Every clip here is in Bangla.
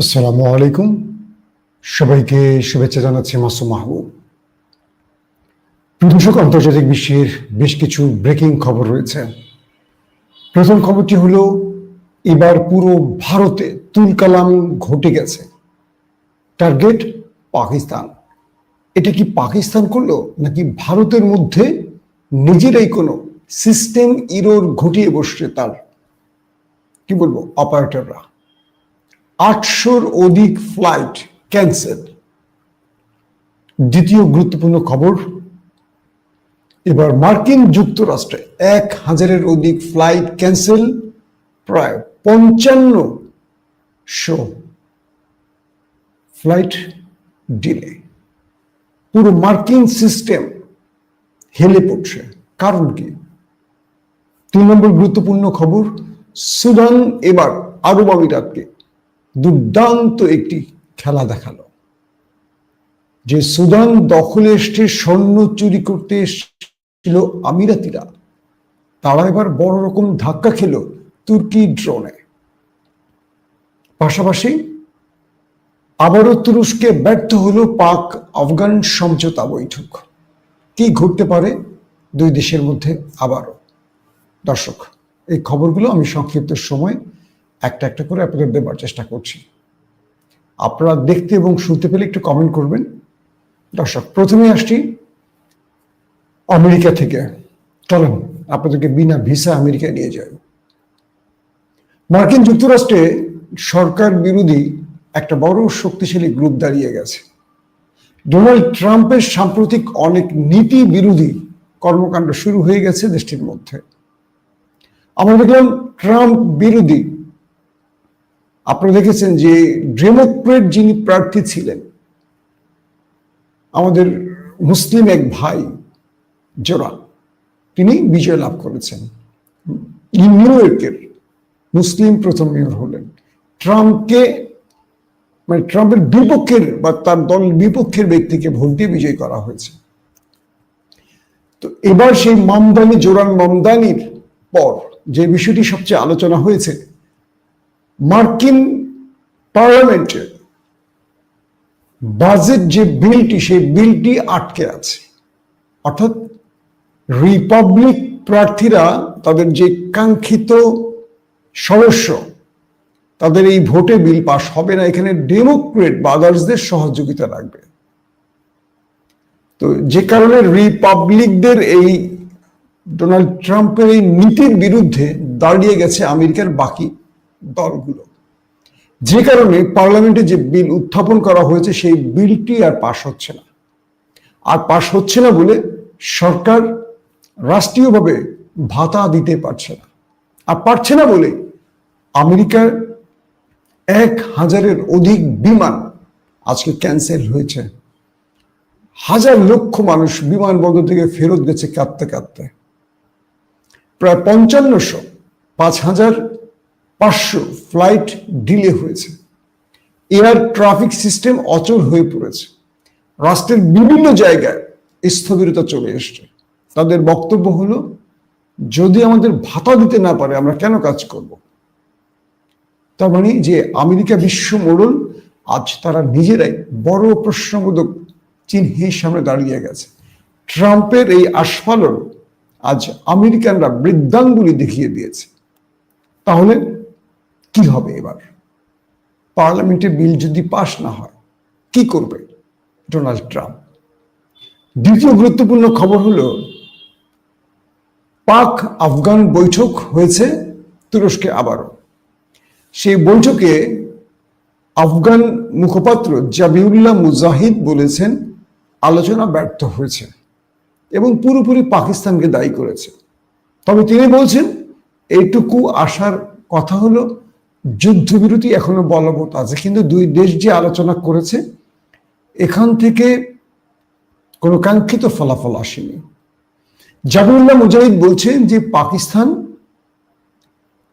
আসসালামু আলাইকুম। সবাইকে শুভেচ্ছা জানাচ্ছি মাসুম মাহবুব। দর্শক, আন্তর্জাতিক বিশ্বের বেশ কিছু ব্রেকিং খবর রয়েছে। প্রথম খবরটি হলো, এবার পুরো ভারতে তুলকালাম ঘটে গেছে। টার্গেট পাকিস্তান। এটা কি পাকিস্তান করলো, নাকি ভারতের মধ্যে নিজেরাই কোনো সিস্টেম ইরোর ঘটিয়ে বসছে তার কি বলবো অপারেটররা? 800-র অধিক ফ্লাইট ক্যান্সেল। দ্বিতীয় গুরুত্বপূর্ণ খবর, এবার মার্কিন যুক্তরাষ্ট্রে 1000-এর অধিক ফ্লাইট ক্যান্সেল, প্রায় 5500 ফ্লাইট ডিলে। পুরো মার্কিন সিস্টেম হেলে পড়ছে। কারণ কি? 3 নম্বর গুরুত্বপূর্ণ খবর, সুদান এবার আরব আমিরাতকে দুর্দান্ত একটি খেলা দেখালো। যে সুদান দখলে এসে স্বর্ণ চুরি করতে এসেছিল আমিরাতিরা, তারা এবার বড় রকম ধাক্কা খেল তুর্কি ড্রোনে। পাশাপাশি আবারও তুরস্কে ব্যর্থ হলো পাক আফগান সমঝোতা বৈঠক। কি ঘটতে পারে দুই দেশের মধ্যে আবারও? দর্শক, এই খবরগুলো আমি সংক্ষিপ্ত সময় একটা একটা করে আপনাদের দেবার চেষ্টা করছি। আপনারা দেখতে এবং শুনতে পেলে একটু কমেন্ট করবেন। দর্শক, প্রথমে আসছি আমেরিকা থেকে। চলেন আপনাদেরকে বিনা ভিসা আমেরিকায় নিয়ে যাই। মার্কিন যুক্তরাষ্ট্রে সরকার বিরোধী একটা বড় শক্তিশালী গ্রুপ দাঁড়িয়ে গেছে। ডোনাল্ড ট্রাম্পের সাম্প্রতিক অনেক নীতি বিরোধী কর্মকাণ্ড শুরু হয়ে গেছে দেশটির মধ্যে। আমরা দেখলাম ট্রাম্প বিরোধী, আপনারা দেখেছেন যে ডেমোক্রেট যিনি প্রার্থী ছিলেন, আমাদের মুসলিম এক ভাই জোরান, তিনি বিজয় লাভ করেছেন। নিউ ইয়র্কের মুসলিম প্রথম মেয়র হলেন। ট্রাম্পকে মানে ট্রাম্পের বিপক্ষের বা তার দল বিপক্ষের ব্যক্তিকে ভোট দিয়ে বিজয় করা হয়েছে। তো এবার সেই মামদানি, জোরান মামদানির পর যে বিষয়টি সবচেয়ে আলোচনা হয়েছে, মার্কিন পার্লামেন্টের বাজেট যে বিলটি, সেই বিলটি আটকে আছে। অর্থাৎ রিপাবলিক প্রার্থীরা তাদের যে কাঙ্ক্ষিত সদস্য, তাদের এই ভোটে বিল পাস হবে না। এখানে ডেমোক্রেট বা আদার্সদের সহযোগিতা লাগবে। তো যে কারণে রিপাবলিকদের এই ডোনাল্ড ট্রাম্পের এই নীতির বিরুদ্ধে দাঁড়িয়ে গেছে আমেরিকার বাকি দলগুলো। যে কারণে পার্লামেন্টে যে বিল উত্থাপন করা হয়েছে, সেই বিলটি আর পাস হচ্ছে না। আর পাস হচ্ছে না বলে সরকার রাষ্ট্রীয়ভাবে ভাতা দিতে পারছে না। আর পারছে না বলে আমেরিকার 1000-এর অধিক বিমান আজকে ক্যান্সেল হয়েছে। হাজার লক্ষ মানুষ বিমানবন্দর থেকে ফেরত গেছে কাঁদতে কাঁদতে। প্রায় 5500 ফ্লাইট ডিলে হয়েছে। এয়ার ট্রাফিক সিস্টেম অচল হয়ে পড়েছে। রাষ্ট্রের বিভিন্ন জায়গায় স্থবিরতা চলে এসছে। তাদের বক্তব্য হলো, যদি আমাদের ভাতা দিতে না পারে আমরা কেন কাজ করব? তার মানে যে আমেরিকা বিশ্ব মোড়ল, আজ তারা নিজেরাই বড় প্রশ্নবোধক চিহ্নের সামনে দাঁড়িয়ে গেছে। ট্রাম্পের এই আস্ফালন আজ আমেরিকানরা বৃদ্ধাঙ্গুলি দেখিয়ে দিয়েছে। তাহলে কি হবে এবার? পার্লামেন্টে বিল যদি পাশ না হয়, কি করবে ডোনাল্ড ট্রাম্প? দ্বিতীয় গুরুত্বপূর্ণ খবর হলো, পাক আফগান বৈঠক হয়েছে তুরস্কে আবারও। সেই বৈঠকে আফগান মুখপাত্র জাবিউল্লাহ মুজাহিদ বলেছেন, আলোচনা ব্যর্থ হয়েছে এবং পুরোপুরি পাকিস্তানকে দায়ী করেছে। তবে তিনি বলছেন, এইটুকু আসার কথা হলো, যুদ্ধবিরতি এখনো বলবৎ আছে, কিন্তু দুই দেশ যে আলোচনা করেছে, এখান থেকে কোনো কাঙ্ক্ষিত ফলাফল আসেনি। জাবিউল্লাহ মুজাহিদ বলছেন যে পাকিস্তান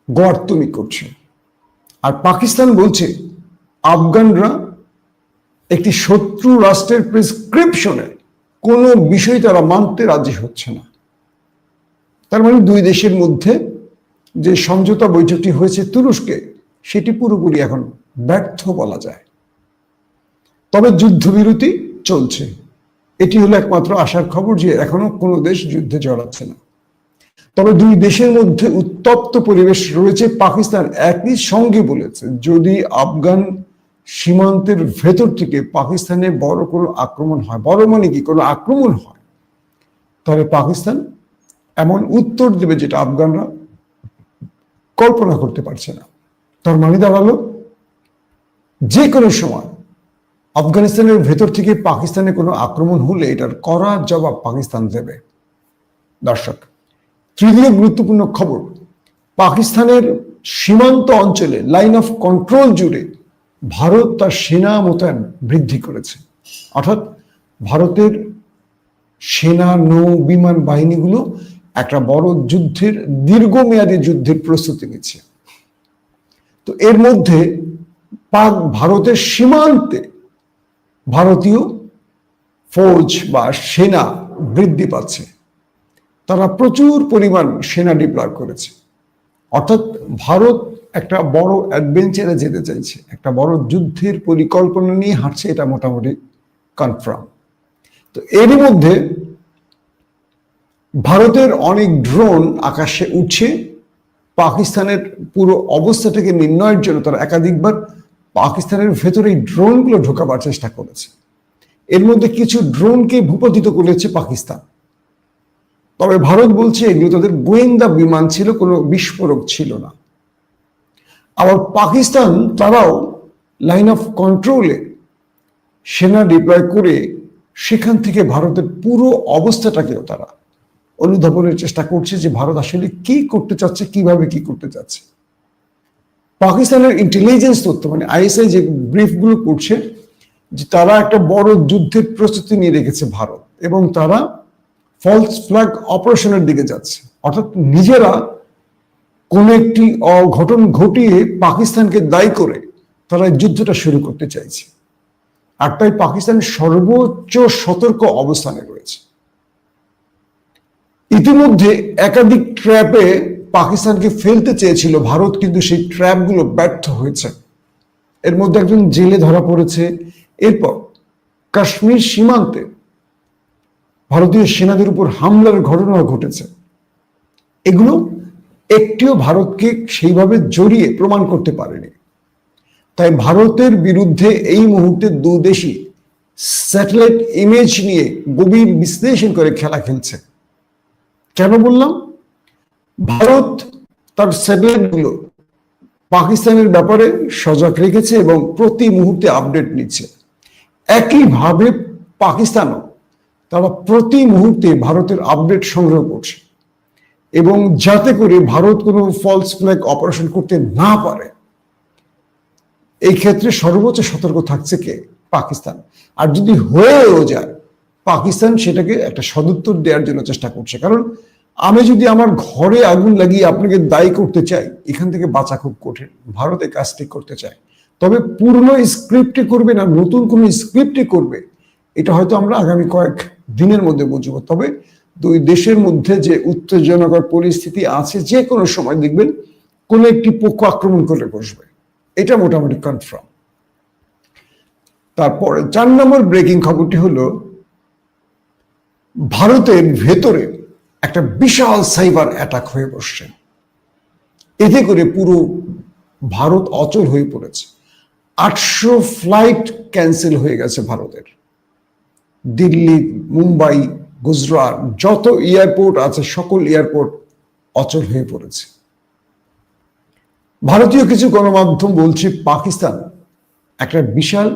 গোয়ার্তুমি করছে, আর পাকিস্তান বলছে আফগানরা একটি শত্রু রাষ্ট্রের প্রেসক্রিপশনে কোনো বিষয় তারা মানতে রাজি হচ্ছে না। তার মানে দুই দেশের মধ্যে যে সমঝোতা বৈঠকটি হয়েছে তুরস্কে, সেটি পুরোপুরি এখন ব্যর্থ বলা যায়। তবে যুদ্ধবিরতি চলছে, এটি হলো একমাত্র আশার খবর যে এখনো কোনো দেশ যুদ্ধে জড়াচ্ছে না। তবে দুই দেশের মধ্যে উত্তপ্ত পরিবেশ রয়েছে। পাকিস্তান একই সঙ্গে বলেছে যদি আফগান সীমান্তের ভেতর থেকে পাকিস্তানে বড় কোনো আক্রমণ হয়, বড় মানে কি কোনো আক্রমণ হয়, তাহলে পাকিস্তান এমন উত্তর দেবে যেটা আফগানরা কল্পনা করতে পারছে না। তার মানে দাঁড়ালো যে কোনো সময় আফগানিস্তানের ভেতর থেকে পাকিস্তানে কোনো আক্রমণ হলে এটার কড়া জবাব পাকিস্তান দেবে। দর্শক, তৃতীয় গুরুত্বপূর্ণ খবর, পাকিস্তানের সীমান্ত অঞ্চলে লাইন অফ কন্ট্রোল জুড়ে ভারত তার সেনা মোতায়েন বৃদ্ধি করেছে। অর্থাৎ ভারতের সেনা, নৌ, বিমান বাহিনীগুলো একটা বড় যুদ্ধের, দীর্ঘমেয়াদী যুদ্ধের প্রস্তুতি নিচ্ছে। তো এর মধ্যে পাক ভারতের সীমান্তে ভারতীয় ফৌজ বা সেনা বৃদ্ধি পাচ্ছে। তারা প্রচুর পরিমাণ সেনা ডিপ্লয় করেছে। অর্থাৎ ভারত একটা বড় অ্যাডভেঞ্চারে যেতে চাইছে, একটা বড় যুদ্ধের পরিকল্পনা নিয়ে হাঁটছে, এটা মোটামুটি কনফার্ম। তো এরই মধ্যে ভারতের অনেক ড্রোন আকাশে উঠছে। পাকিস্তানের পুরো অবস্থাটাকে নির্ণয়ের জন্য তারা একাধিকবার পাকিস্তানের ভেতরে এই ড্রোনগুলো ঢোকাবার চেষ্টা করেছে। এর মধ্যে কিছু ড্রোনকে ভূপাতিত করেছে পাকিস্তান। তবে ভারত বলছে এগুলো তাদের গোয়েন্দা বিমান ছিল, কোনো বিস্ফোরক ছিল না। আবার পাকিস্তান তারাও লাইন অফ কন্ট্রোলে সেনা ডিপ্লয় করে সেখান থেকে ভারতের পুরো অবস্থাটাকেও তারা অনুধাবনের চেষ্টা করছে যে ভারত আসলে কি করতে চাচ্ছে, কিভাবে কি করতে চাচ্ছে। পাকিস্তানের ইন্টেলিজেন্স তথ্য মানে আইএসআই যে ব্রিফগুলো করছে যে তারা একটা বড় যুদ্ধের প্রস্তুতি নিয়ে রেখেছে ভারত, এবং তারা ফলস ফ্ল্যাগ অপারেশনের দিকে যাচ্ছে। অর্থাৎ নিজেরা কোন একটি অঘটন ঘটিয়ে পাকিস্তানকে দায়ী করে তারা যুদ্ধটা শুরু করতে চাইছে। আর তাই পাকিস্তান সর্বোচ্চ সতর্ক অবস্থানে রয়েছে। ইতিমধ্যে একাধিক ট্র্যাপে পাকিস্তানকে ফেলতে চেয়েছিল ভারত, কিন্তু সেই ট্র্যাপগুলো ব্যর্থ হয়েছে। এর মধ্যে একজন জেলে ধরা পড়েছে। এরপর কাশ্মীর সীমান্তে ভারতীয় সেনাদের উপর হামলার ঘটনা ঘটেছে। এগুলো একটিও ভারতকে সেইভাবে জড়িয়ে প্রমাণ করতে পারেনি। তাই ভারতের বিরুদ্ধে এই মুহূর্তে দুদেশই স্যাটেলাইট ইমেজ নিয়ে গভীর বিশ্লেষণ করে খেলা খেলছে। কেন বললাম? ভারত তার স্যাটেলাইটগুলো পাকিস্তানের ব্যাপারে সজাগ রেখেছে এবং প্রতি মুহূর্তে আপডেট নিচ্ছে। একইভাবে পাকিস্তানও তারা প্রতি মুহূর্তে ভারতের আপডেট সংগ্রহ করছে, এবং যাতে করে ভারত কোনো ফলস ফ্ল্যাগ অপারেশন করতে না পারে এই ক্ষেত্রে সর্বোচ্চ সতর্ক থাকছে কে? পাকিস্তান। আর যদি হয়েও যায়, পাকিস্তান সেটাকে একটা সদুত্তর দেওয়ার জন্য চেষ্টা করছে। কারণ আমি যদি আমার ঘরে আগুন লাগিয়ে আপনাকে দায়ী করতে চাই, এখান থেকে বাঁচা খুব কঠিন। ভারত এই কাজটি করতে চায়, তবে পূর্ণ স্ক্রিপ্টে করবে না নতুন কোন স্ক্রিপ্টে করবে, এটা হয়তো আমরা আগামী কয়েক দিনের মধ্যে বুঝবো। তবে দুই দেশের মধ্যে যে উত্তেজনাকর পরিস্থিতি আছে, যে কোনো সময় দেখবেন কোন একটি পক্ষ আক্রমণ করে বসবে, এটা মোটামুটি কনফার্ম। তারপরে 4 নম্বর ব্রেকিং খবরটি হলো ভারতের ভেতরে একটা বিশাল সাইবার অ্যাটাক হয়ে বসছে। এতে করে পুরো ভারত অচল হয়ে পড়েছে। 800 ফ্লাইট ক্যান্সেল হয়ে গেছে ভারতের। দিল্লি, মুম্বাই, গুজরাট যত এয়ারপোর্ট আছে সকল এয়ারপোর্ট অচল হয়ে পড়েছে। ভারতীয় কিছু গণমাধ্যম বলছে পাকিস্তান একটা বিশাল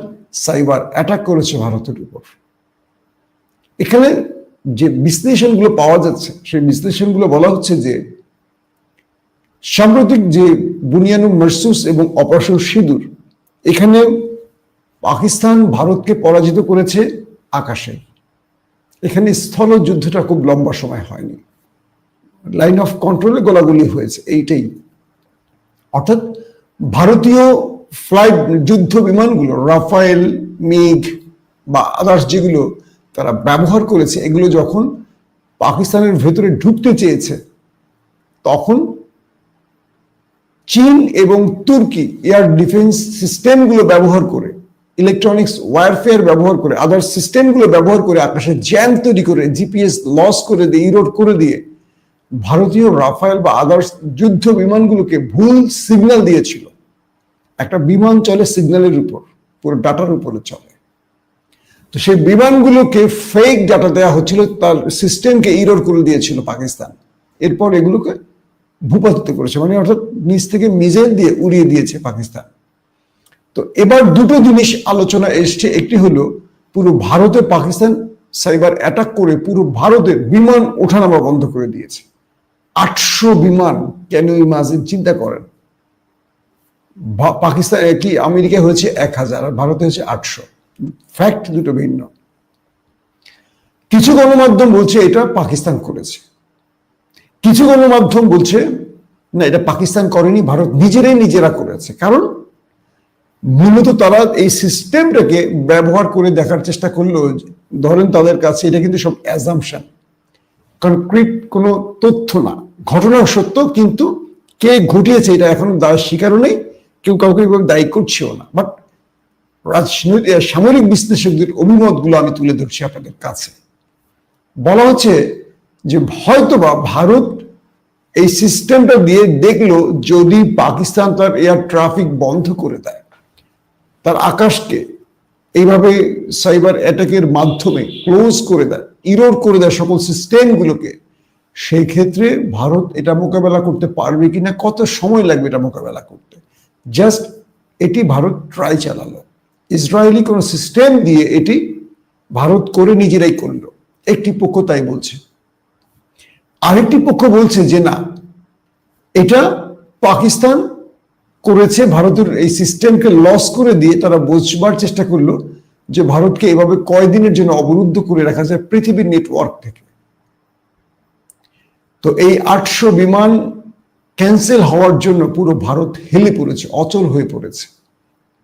সাইবার অ্যাটাক করেছে ভারতের উপর। এখানে যে বিশ্লেষণগুলো পাওয়া যাচ্ছে সেই বিশ্লেষণগুলো বলা হচ্ছে যে সাম্প্রতিক যে বুনিয়ানুম মারসুস এবং অপারেশন সিঁদুর, এখানে পাকিস্তান ভারতকে পরাজিত করেছে আকাশে। এখানে স্থল যুদ্ধটা খুব লম্বা সময় হয়নি, লাইন অফ কন্ট্রোলে গোলাগুলি হয়েছে, এইটাই। অর্থাৎ ভারতীয় ফ্লাইট যুদ্ধ বিমানগুলো রাফায়েল, মিগ বা আদার্স যেগুলো তারা ব্যবহার করেছে, এগুলো যখন পাকিস্তানের ভেতরে ঢুকতে চেয়েছে তখন চীন এবং তুর্কি এয়ার ডিফেন্স সিস্টেমগুলো ব্যবহার করে, ইলেকট্রনিক্স ওয়ারফেয়ার ব্যবহার করে, আদার সিস্টেমগুলো ব্যবহার করে আকাশে জ্যাম তৈরি করে, জিপিএস লস করে দিয়ে, ইরোড করে দিয়ে ভারতীয় রাফায়েল বা আদার্স যুদ্ধ বিমানগুলোকে ভুল সিগন্যাল দিয়েছিল। একটা বিমান চলে সিগন্যালের উপর, পুরো ডাটার উপরে চলে। তো সেই বিমানগুলোকে ফেক ডাটা দেওয়া হচ্ছিল, তার সিস্টেমকে ইরোড করে দিয়েছিল পাকিস্তান। এরপর এগুলোকে ভূপাতিত করেছে, মানে অর্থাৎ নিচ থেকে মিসাইল দিয়ে উড়িয়ে দিয়েছে পাকিস্তান। তো এবার দুটো জিনিস আলোচনা এসছে, একটি হলো পুরো ভারতে পাকিস্তান সাইবার অ্যাটাক করে পুরো ভারতের বিমান ওঠানামা বন্ধ করে দিয়েছে। 800 বিমান, কেন ইমাজিন, চিন্তা করেন। পাকিস্তান কি আমেরিকা হয়েছে 1000 আর ভারতে হয়েছে 800, ফ্যাক্ট দুটো ভিন্ন। কিছু গণমাধ্যম বলছে এটা পাকিস্তান করেছে, কিছু গণমাধ্যম বলছে না, এটা পাকিস্তান করেনি, ভারত নিজেরা করেছে। কারণ মূলত তারা এই সিস্টেমটাকে ব্যবহার করে দেখার চেষ্টা করলো, ধরেন তাদের কাছে এটা কিন্তু সব অ্যাজাম্পশন, কনক্রিট কোনো তথ্য না, ঘটনা সত্য, কিন্তু কে ঘটিয়েছে এটা এখনো স্বীকারও নেই, কেউ কাউকে দায়ী করছেও না। বাট রাজনৈতিক সামরিক বিশ্লেষকদের অভিমতগুলো আমি তুলে ধরছি আপনাদের কাছে। বলা হচ্ছে যে হয়তোবা ভারত এই সিস্টেমটা দিয়ে দেখলো, যদি পাকিস্তান তার এয়ার ট্রাফিক বন্ধ করে দেয়, তার আকাশকে এইভাবে সাইবার অ্যাটাকের মাধ্যমে ক্লোজ করে দেয়, ইরোড করে দেয় সকল সিস্টেমগুলোকে, সেই ক্ষেত্রে ভারত এটা মোকাবেলা করতে পারবে কিনা, কত সময় লাগবে এটা মোকাবেলা করতে। জাস্ট এটি ভারত ট্রাই চালালো, ইসরায়েলি কোন সিস্টেম দিয়ে এটি ভারত করে নিজেরাই করলো, একটি পক্ষ তাই বলছে। আরেকটি পক্ষ বলছে যে না, এটা পাকিস্তান করেছে, ভারতের এই সিস্টেমকে লস করে দিয়ে তারা বোঝবার চেষ্টা করলো যে ভারতকে এভাবে কয়দিনের জন্য অবরুদ্ধ করে রাখা যায় পৃথিবীর নেটওয়ার্ক থেকে। তো এই 800 বিমান ক্যান্সেল হওয়ার জন্য পুরো ভারত হেলে পড়েছে, অচল হয়ে পড়েছে।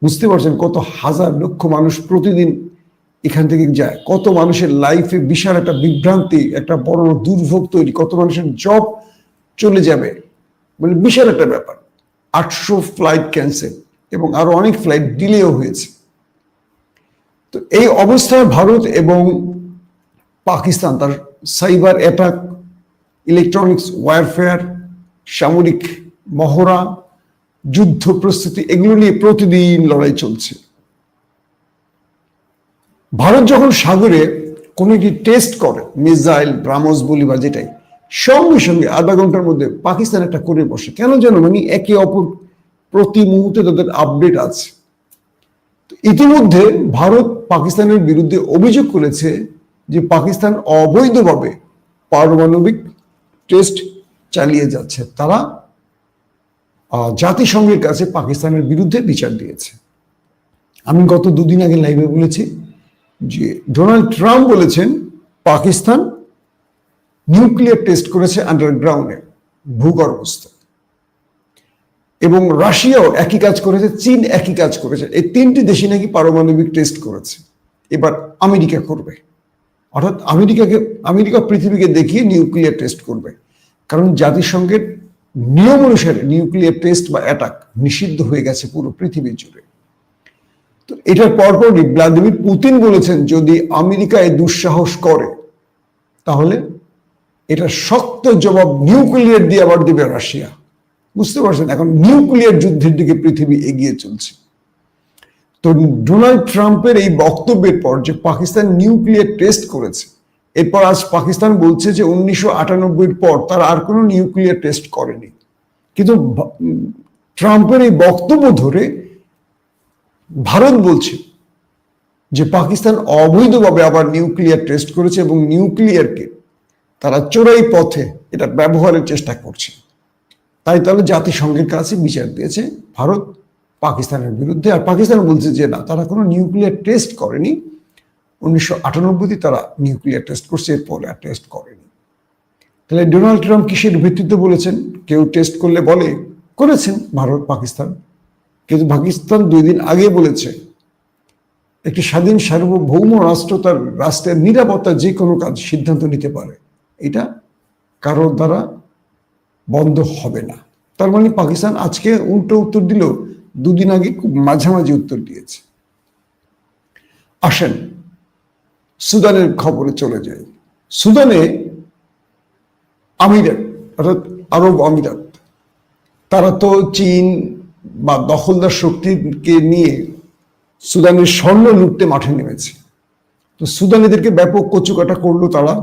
বুঝতে পারছেন কত হাজার লক্ষ মানুষ প্রতিদিন এখান থেকে যায়, কত মানুষের লাইফে বিশাল একটা বিভ্রান্তি, একটা বড় দুর্ভোগ তৈরি, কত মানুষের জব চলে যাবে, মানে বিশাল একটা ব্যাপার। 800 ফ্লাইট ক্যান্সেল এবং আরো অনেক ফ্লাইট ডিলেও হয়েছে। তো এই অবস্থায় ভারত এবং পাকিস্তান তার সাইবার অ্যাটাক, ইলেকট্রনিক্স ওয়ারফেয়ার, সামরিক মহড়া, যুদ্ধ প্রস্তুতি, এগুলো নিয়ে প্রতিদিন লড়াই চলছে। ভারত যখন সাগরে কোনো একটি টেস্ট করে, মিসাইল, ব্রাহ্মস বলি বা যেটাই, সঙ্গে সঙ্গে আধা ঘন্টার মধ্যে পাকিস্তান একটা করে বসে। কেন যেন, মানে একে অপর প্রতি মুহূর্তে তাদের আপডেট আছে। ইতিমধ্যে ভারত পাকিস্তানের বিরুদ্ধে অভিযোগ করেছে যে পাকিস্তান অবৈধভাবে পারমাণবিক টেস্ট চালিয়ে যাচ্ছে। তারা জাতিসংঘের কাছে পাকিস্তানের বিরুদ্ধে বিচার দিয়েছে। আমি গত দুদিন আগে লাইভে বলেছি যে ডোনাল্ড ট্রাম্প বলেছেন পাকিস্তান নিউক্লিয়ার টেস্ট করেছে আন্ডারগ্রাউন্ডে, ভূগর্ভস্থ, এবং রাশিয়াও একই কাজ করেছে, চীন একই কাজ করেছে। এই তিনটি দেশই নাকি পারমাণবিক টেস্ট করেছে। এবার আমেরিকা করবে, অর্থাৎ আমেরিকা পৃথিবীকে দেখিয়ে নিউক্লিয়ার টেস্ট করবে। কারণ জাতিসংঘের নিয়ম অনুসারে নিউক্লিয়ার টেস্ট বা অ্যাটাক নিষিদ্ধ হয়ে গেছে পুরো পৃথিবী জুড়ে। তো এটার পরপরই ভ্লাদিমির পুতিন বলেছেন যদি আমেরিকা এই দুঃসাহস করে তাহলে এটা শক্ত জবাব নিউক্লিয়ার দিয়ে আবার দেবে রাশিয়া। বুঝতে পারছেন, এখন নিউক্লিয়ার যুদ্ধের দিকে পৃথিবী এগিয়ে চলছে। তো ডোনাল্ড ট্রাম্পের এই বক্তব্যের পর যে পাকিস্তান নিউক্লিয়ার টেস্ট করেছে, এরপর আজ পাকিস্তান বলছে যে 1998 পর তারা আর কোনো নিউক্লিয়ার টেস্ট করেনি। কিন্তু ট্রাম্পের এই বক্তব্য ধরে ভারত বলছে যে পাকিস্তান অবৈধভাবে আবার নিউক্লিয়ার টেস্ট করেছে এবং নিউক্লিয়ারকে তারা চোরাই পথে এটা ব্যবহারের চেষ্টা করছে। তাই তাহলে জাতিসংঘের কাছে বিচার দিয়েছে ভারত পাকিস্তানের বিরুদ্ধে। আর পাকিস্তান বলছে যে না, তারা কোনো নিউক্লিয়ার টেস্ট করেনি, 1998 তারা নিউক্লিয়ার টেস্ট করছে, এরপরে আর টেস্ট করেনি। তাহলে ডোনাল্ড ট্রাম্প কিসের ভিত্তিতে বলেছেন? কেউ টেস্ট করলে বলে করেছেন ভারত পাকিস্তান, কিন্তু পাকিস্তান 2 দিন আগে বলেছে একটি স্বাধীন সার্বভৌম রাষ্ট্র তার রাষ্ট্রের নিরাপত্তা যে কোনো কাজ সিদ্ধান্ত নিতে পারে, এটা কারোর দ্বারা বন্ধ হবে না। তার মানে পাকিস্তান আজকে উল্টো উত্তর দিল, দুদিন আগে খুব মাঝামাঝি উত্তর দিয়েছে। আসেন সুদানের খবরে চলে যায়। সুদানে আমিরাত অর্থাৎ আরব আমিরাত, তারা তো চীন বা দখলদার শক্তিকে নিয়ে সুদানের স্বর্ণ লুটতে মাঠে নেমেছে। তো সুদানিদেরকে ব্যাপক কচুকাটা করলো তারা।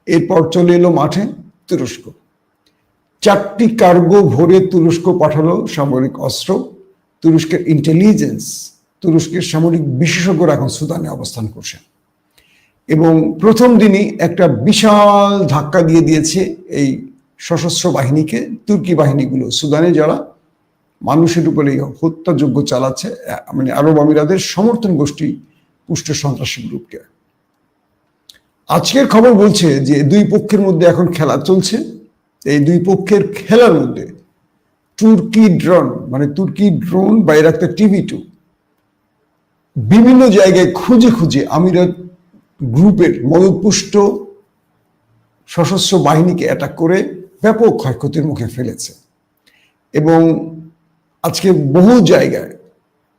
এরপর চলে এলো মাঠে তুরস্ক। 4টি কার্গো ভরে তুরস্ক পাঠালো সামরিক অস্ত্র। তুরস্কের ইন্টেলিজেন্স, তুরস্কের সামরিক বিশেষজ্ঞরা এখন সুদানে অবস্থান করছে এবং প্রথম দিনই একটা বিশাল ধাক্কা দিয়ে দিয়েছে এই সশস্ত্র বাহিনীকে, তুর্কি বাহিনীগুলো, সুদানে যারা মানুষের উপরে হত্যাযজ্ঞ চালাচ্ছে, মানে আরব আমিরাতের সমর্থন গোষ্ঠী পুষ্ট সন্ত্রাসী গ্রুপকে। আজকের খবর বলছে যে দুই পক্ষের মধ্যে এখন খেলা চলছে। এই দুই পক্ষের খেলার মধ্যে তুর্কি ড্রোন বাইরাক্তার TB2 বিভিন্ন জায়গায় খুঁজে খুঁজে আমিরাত গ্রুপের মদতপুষ্ট সশস্ত্র বাহিনীকে অ্যাটাক করে ব্যাপক ক্ষয়ক্ষতির মুখে ফেলেছে। এবং আজকে বহু জায়গায়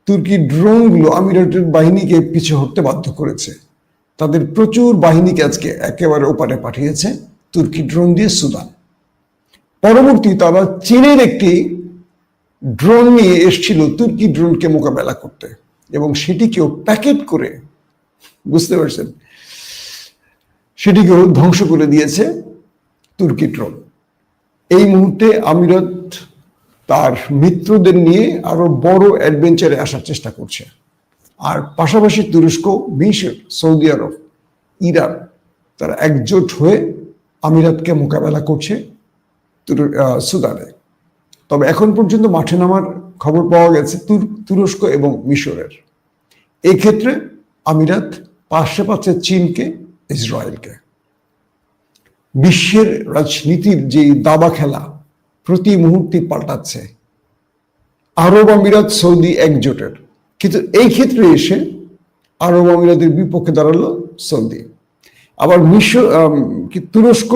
তুর্কি ড্রোনগুলো আমিরাতের বাহিনীকে পিছু হটতে বাধ্য করেছে। তাদের প্রচুর বাহিনীকে আজকে একেবারে ওপারে পাঠিয়েছে তুর্কি ড্রোন দিয়ে সুদান। পরবর্তী তারা চীনের একটি ড্রোন নিয়ে এসেছিল তুর্কি ড্রোনকে মোকাবেলা করতে, এবং সেটিকেও প্যাকেট করে, বুঝতে পারছেন, সেটিকেও ধ্বংস করে দিয়েছে তুর্কি ড্রোন। এই মুহূর্তে আমিরাত তার মিত্রদের নিয়ে আরো বড় অ্যাডভেঞ্চারে আসার চেষ্টা করছে। আর পাশাপাশি তুরস্ক, মিশর, সৌদি আরব, ইরান তারা একজোট হয়ে আমিরাতকে মোকাবেলা করছে সুদানে। তবে এখন পর্যন্ত মাঠে নামার খবর পাওয়া গেছে তুরস্ক এবং মিশরের। এই ক্ষেত্রে আমিরাত পাশে পাচ্ছে চীনকে, ইসরায়েলকে। বিশ্বের রাজনীতির যে দাবা খেলা প্রতি মুহূর্তে পাল্টাচ্ছে আরব আমিরাত সৌদি একজোটের, কিন্তু এই ক্ষেত্রে এসে আরব আমিরাতের বিপক্ষে দাঁড়ালো সৌদি। আবার তুরস্ক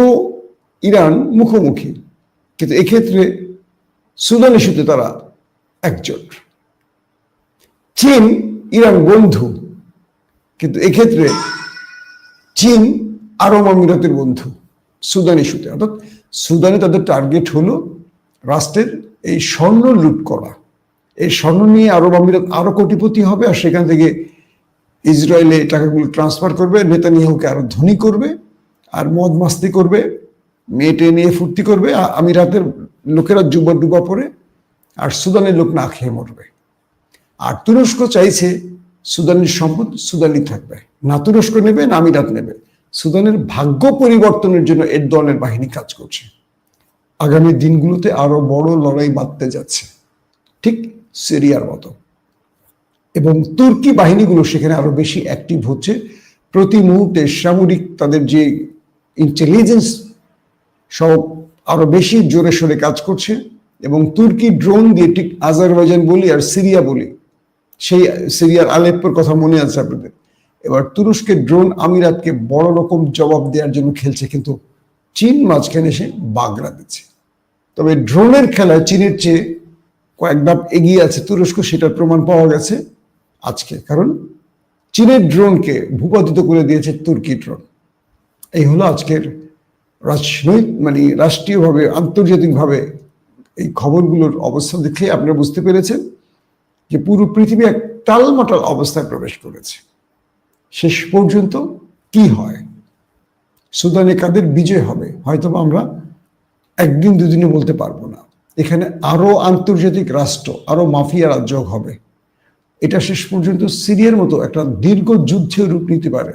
ইরান মুখোমুখি, কিন্তু এক্ষেত্রে সুদান ইস্যুতে তারা একজোট। চীন ইরান বন্ধু, কিন্তু এক্ষেত্রে চীন আরব আমিরাতের বন্ধু সুদান ইস্যুতে। অর্থাৎ সুদানে তাদের টার্গেট হলো রাষ্ট্রের এই স্বর্ণ লুট করা। এই স্বর্ণ নিয়ে আরব আমিরাত আরো কোটিপতি হবে, আর সেখান থেকে ইসরায়েলে টাকাগুলো ট্রান্সফার করবে, নেতানিয়াহুকে আরো ধনী করবে, আর মদ মাস্তি করবে, মেয়েটে নিয়ে ফুর্তি করবে। আমিরাতের লোকেরা জুব্বা ডুবা পরে, আর সুদানের লোক না খেয়ে মরবে। আর তুরস্ক চাইছে সুদানের সম্পদ সুদানই থাকবে, না তুরস্ক নেবে না আমিরাত নেবে। সুদানের ভাগ্য পরিবর্তনের জন্য এরদোয়ানের বাহিনী কাজ করছে। আগামী দিনগুলোতে আরো বড় লড়াই বাঁধতে যাচ্ছে, ঠিক সিরিয়ার মতো। এবং তুর্কি বাহিনীগুলো সেখানে আরো বেশি অ্যাক্টিভ হচ্ছে। প্রতি মুহূর্তে সামরিক তাদের যে ইন্টেলিজেন্স সব আরো বেশি জোরে সোরে কাজ করছে। এবং তুর্কি ড্রোন দিয়ে, ঠিক আজারবাইজান বলি আর সিরিয়া বলি, সেই সিরিয়ার আলেপ্পোর কথা মনে আছে আপনাদের। এবার তুরস্কের ড্রোন আমিরাতকে বড় রকম জবাব দেওয়ার জন্য খেলছে, কিন্তু চীন মাঝখানে এসে বাগড়া দিচ্ছে। তবে ড্রোনের খেলায় চীনের চেয়ে কয়েক ধাপ এগিয়ে আছে তুরস্ক, সেটার প্রমাণ পাওয়া গেছে আজকে। কারণ চীনের ড্রোনকে ভূপাতিত করে দিয়েছে তুর্কি ড্রোন। এই হলো আজকের রাষ্ট্রীয়ভাবে, আন্তর্জাতিকভাবে এই খবরগুলোর অবস্থা দেখে আপনারা বুঝতে পেরেছেন যে পুরো পৃথিবী এক টালমাটাল অবস্থায় প্রবেশ করেছে। শেষ পর্যন্ত কি হয়, সুদানে কাদের বিজয় হবে, হয়তো আমরা একদিন দুদিনে বলতে পারবো না। এখানে আরো আন্তর্জাতিক রাষ্ট্র, আরো মাফিয়ারা যোগ হবে। এটা শেষ পর্যন্ত সিরিয়ার মতো একটা দীর্ঘ যুদ্ধের রূপ নিতে পারে।